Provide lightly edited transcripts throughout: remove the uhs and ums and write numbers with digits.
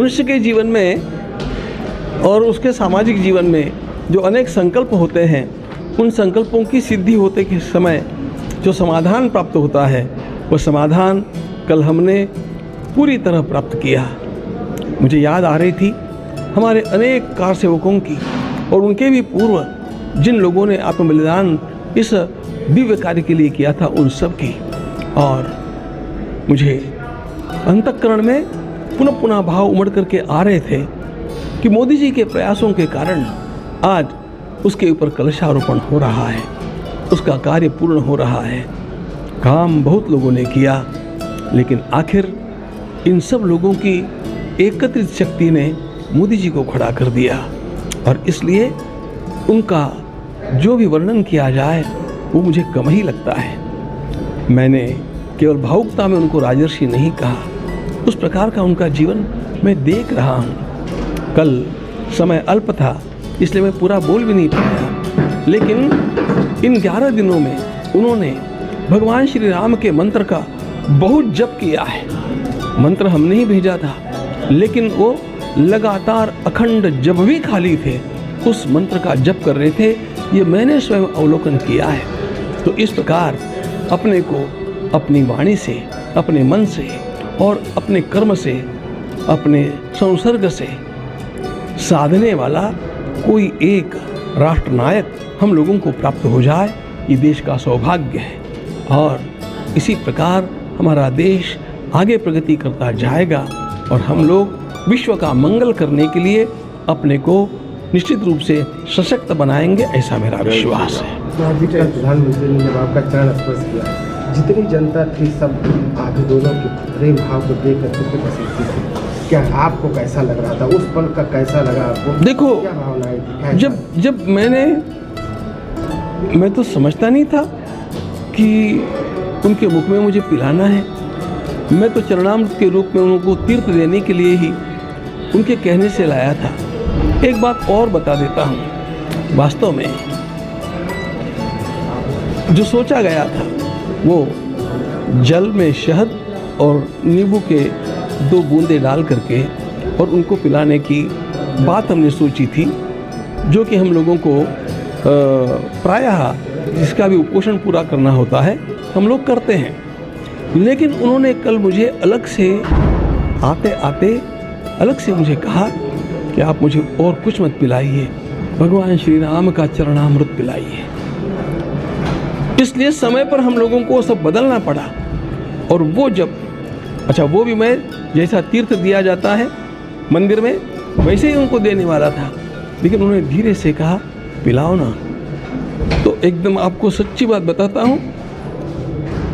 मनुष्य के जीवन में और उसके सामाजिक जीवन में जो अनेक संकल्प होते हैं, उन संकल्पों की सिद्धि होते के समय जो समाधान प्राप्त होता है, वह समाधान कल हमने पूरी तरह प्राप्त किया। मुझे याद आ रही थी हमारे अनेक कार सेवकों की और उनके भी पूर्व जिन लोगों ने आत्म बलिदान इस दिव्य कार्य के लिए किया था, उन सब की। और मुझे अंतःकरण में पुनः पुनः भाव उमड़ करके आ रहे थे कि मोदी जी के प्रयासों के कारण आज उसके ऊपर कलशारोपण हो रहा है, उसका कार्य पूर्ण हो रहा है। काम बहुत लोगों ने किया, लेकिन आखिर इन सब लोगों की एकत्रित शक्ति ने मोदी जी को खड़ा कर दिया। और इसलिए उनका जो भी वर्णन किया जाए वो मुझे कम ही लगता है। मैंने केवल भावुकता में उनको राजर्षि नहीं कहा, उस प्रकार का उनका जीवन मैं देख रहा हूँ। कल समय अल्प था, इसलिए मैं पूरा बोल भी नहीं पाया, लेकिन इन 11 दिनों में उन्होंने भगवान श्री राम के मंत्र का बहुत जप किया है। मंत्र हमने ही भेजा था, लेकिन वो लगातार अखंड जब भी खाली थे उस मंत्र का जप कर रहे थे। ये मैंने स्वयं अवलोकन किया है। तो इस प्रकार अपने को अपनी वाणी से, अपने मन से और अपने कर्म से, अपने संसर्ग से साधने वाला कोई एक राष्ट्रनायक हम लोगों को प्राप्त हो जाए, ये देश का सौभाग्य है। और इसी प्रकार हमारा देश आगे प्रगति करता जाएगा और हम लोग विश्व का मंगल करने के लिए अपने को निश्चित रूप से सशक्त बनाएंगे, ऐसा मेरा विश्वास है। प्रधानमंत्री ने जब आपका चरण स्पर्श किया, जितनी जनता थी सब आंदोलन के प्रेम भाव को देख करके पसंद थी। क्या आपको कैसा लग रहा था उस पल का? कैसा लगा आपको? देखो, क्या भावनाएं थी? जब मैं तो समझता नहीं था कि उनके मुख में मुझे पिलाना है। मैं तो चरणामृत के रूप में उनको तीर्थ देने के लिए ही उनके कहने से लाया था। एक बात और बता देता हूँ, वास्तव में जो सोचा गया था वो जल में शहद और नींबू के 2 बूंदे डाल करके और उनको पिलाने की बात हमने सोची थी, जो कि हम लोगों को प्रायः जिसका भी उपोषण पूरा करना होता है हम लोग करते हैं। लेकिन उन्होंने कल मुझे अलग से आते आते अलग से मुझे कहा कि आप मुझे और कुछ मत पिलाइए, भगवान श्री राम का चरणामृत पिलाइए। इसलिए समय पर हम लोगों को सब बदलना पड़ा। और वो जब वो भी मैं जैसा तीर्थ दिया जाता है मंदिर में वैसे ही उनको देने वाला था, लेकिन उन्होंने धीरे से कहा पिलाओ ना। तो एकदम आपको सच्ची बात बताता हूँ,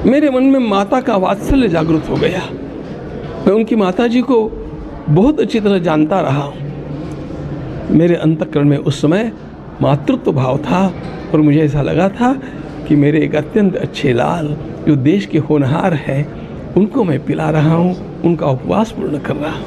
मेरे मन में माता का वात्सल्य जागृत हो गया। मैं उनकी माता जी को बहुत अच्छी तरह जानता रहा हूँ। मेरे अंतःकरण में उस समय मातृत्व भाव था और मुझे ऐसा लगा था कि मेरे एक अत्यंत अच्छे लाल जो देश के होनहार हैं, उनको मैं पिला रहा हूँ, उनका उपवास पूर्ण कर रहा हूँ।